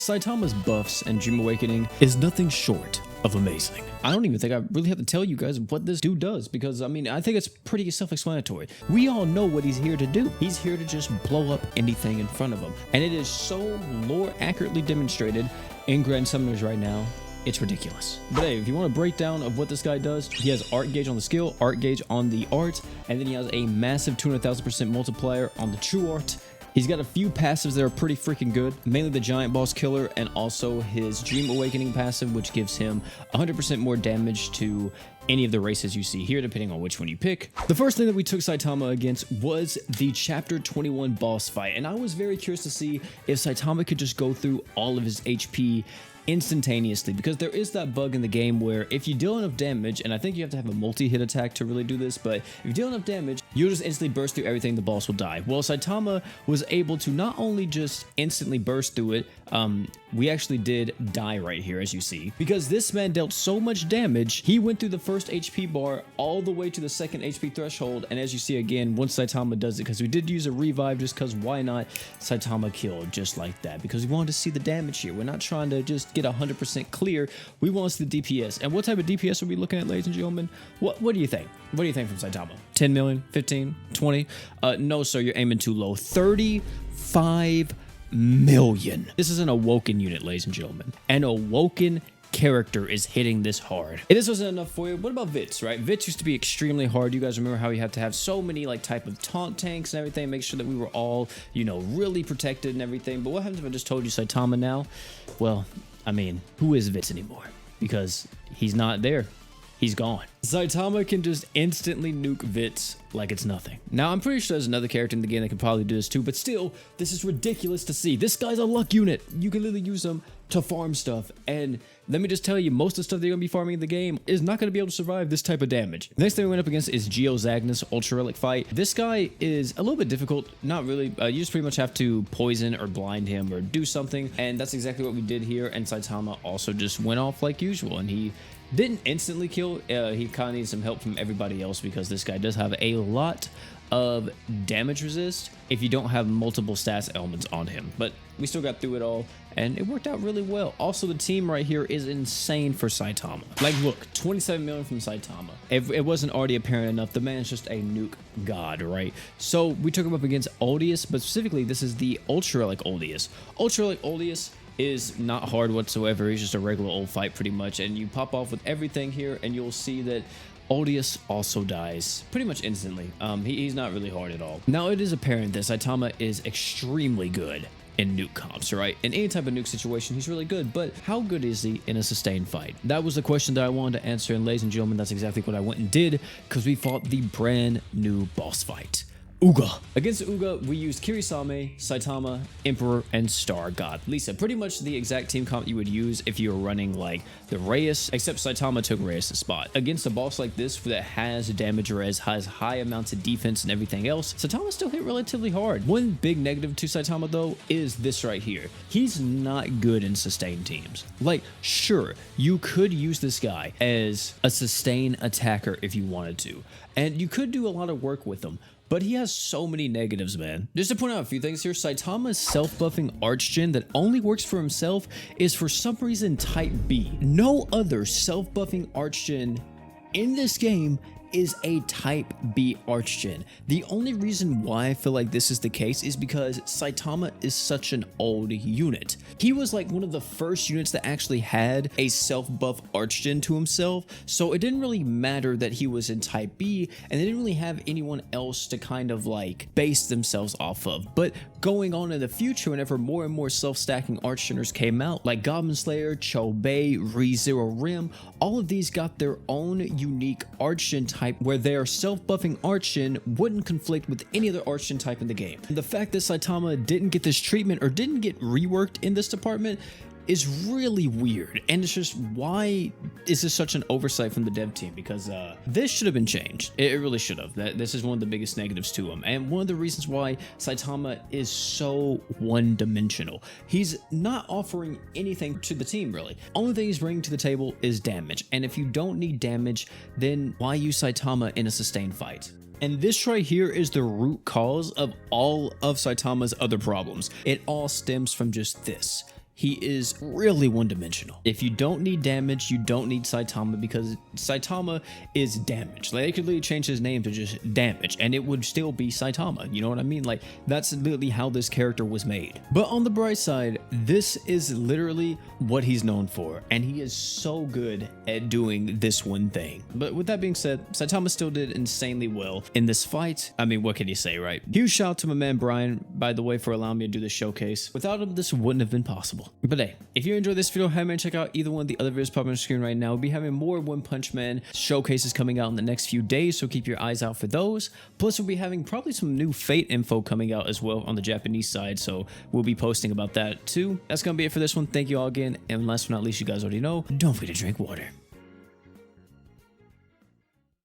Saitama's buffs and Dream Awakening is nothing short of amazing. I don't even think I really have to tell you guys what this dude does because, I mean, I think it's pretty self-explanatory. We all know what he's here to do. He's here to just blow up anything in front of him. And it is so lore accurately demonstrated in Grand Summoners right now. It's ridiculous. But hey, if you want a breakdown of what this guy does, he has art gauge on the skill, art gauge on the art, and then he has a massive 200,000% multiplier on the true art. He's got a few passives that are pretty freaking good, mainly the Giant Boss Killer and also his Dream Awakening passive, which gives him 100% more damage to any of the races you see here, depending on which one you pick. The first thing that we took Saitama against was the Chapter 21 boss fight, and I was very curious to see if Saitama could just go through all of his HP instantaneously, because there is that bug in the game where if you deal enough damage, and I think you have to have a multi-hit attack to really do this, but if you deal enough damage, you'll just instantly burst through everything, the boss will die. Well, Saitama was able to not only just instantly burst through it, we actually did die right here, as you see, because this man dealt so much damage. He went through the first HP bar all the way to the second HP threshold, and as you see again, once Saitama does it, because we did use a revive just because why not, Saitama killed just like that, because we wanted to see the damage here. We're not trying to just get 100% clear. We want to see the DPS. And what type of DPS are we looking at, ladies and gentlemen? What do you think? What do you think from Saitama? 10 million? 15? 20? No, sir, you're aiming too low. 35 million. This is an awoken unit, ladies and gentlemen. An awoken character is hitting this hard. If this wasn't enough for you, what about Vits, right? Vits used to be extremely hard. You guys remember how you had to have so many like type of taunt tanks and everything, make sure that we were all, you know, really protected and everything. But what happens if I just told you Saitama now? Well, I mean, who is Vits anymore? Because he's not there. He's gone. Saitama can just instantly nuke Vits like it's nothing. Now, I'm pretty sure there's another character in the game that can probably do this too, but still, this is ridiculous to see. This guy's a luck unit. You can literally use him to farm stuff, and let me just tell you, most of the stuff they're going to be farming in the game is not going to be able to survive this type of damage. The next thing we went up against is Geozagnus Ultra Relic fight. This guy is a little bit difficult. Not really. You just pretty much have to poison or blind him or do something, and that's exactly what we did here, and Saitama also just went off like usual, and he didn't instantly kill. He kind of needs some help from everybody else because this guy does have a lot of damage resist if you don't have multiple stats elements on him, but we still got through it all and it worked out really well. Also, the team right here is insane for Saitama. Like, look, 27 million from Saitama. If it wasn't already apparent enough, the man's just a nuke god, right? So we took him up against Uldius, but specifically this is the Ultra Relic Uldius. Ultra Relic Uldius is not hard whatsoever. He's just a regular old fight pretty much, and you pop off with everything here and you'll see that Uldius also dies pretty much instantly. He's not really hard at all. Now, it is apparent that Saitama is extremely good in nuke comps, right? In any type of nuke situation, he's really good, but how good is he in a sustained fight? That was the question that I wanted to answer, and ladies and gentlemen, that's exactly what I went and did, because we fought the brand new boss fight. Uga. Against Uga, we used Kirisame, Saitama, Emperor, and Star God Lisa. Pretty much the exact team comp you would use if you were running like the Reyes, except Saitama took Reyes' spot. Against a boss like this that has damage res, has high amounts of defense and everything else, Saitama still hit relatively hard. One big negative to Saitama though is this right here. He's not good in sustain teams. Like, sure, you could use this guy as a sustain attacker if you wanted to, and you could do a lot of work with him, but he has so many negatives, man. Just to point out a few things here, Saitama's self-buffing Archgen that only works for himself is for some reason type B. No other self-buffing Archgen in this game is a type B Archgen. The only reason why I feel like this is the case is because Saitama is such an old unit. He was like one of the first units that actually had a self-buff Archgen to himself, so it didn't really matter that he was in type B, and they didn't really have anyone else to kind of like base themselves off of. But going on in the future, whenever more and more self-stacking Archgeners came out, like Goblin Slayer, Chobei, ReZero Rim, all of these got their own unique Archgen type where their self-buffing Archgen wouldn't conflict with any other Archgen type in the game. And the fact that Saitama didn't get this treatment or didn't get reworked in this department is really weird, and it's just, why is this such an oversight from the dev team? Because this should have been changed. It really should have. This is one of the biggest negatives to him, and one of the reasons why Saitama is so one-dimensional. He's not offering anything to the team, really. Only thing he's bringing to the table is damage, and if you don't need damage, then why use Saitama in a sustained fight? And this right here is the root cause of all of Saitama's other problems. It all stems from just this. he is really one-dimensional. If you don't need damage, you don't need Saitama, because Saitama is damage. Like, they could literally change his name to just damage and it would still be Saitama. You know what I mean? Like, that's literally how this character was made. But on the bright side, this is literally what he's known for, and he is so good at doing this one thing. But with that being said, Saitama still did insanely well in this fight. I mean, what can you say, right? Huge shout out to my man Brian, by the way, for allowing me to do this showcase. Without him, this wouldn't have been possible. But hey, if you enjoyed this video, have man check out either one of the other videos popping on the screen right now. We'll be having more One Punch Man showcases coming out in the next few days, so keep your eyes out for those. Plus, we'll be having probably some new Fate info coming out as well on the Japanese side, so we'll be posting about that too. That's gonna be it for this one. Thank you all again, and last but not least, you guys already know, don't forget to drink water.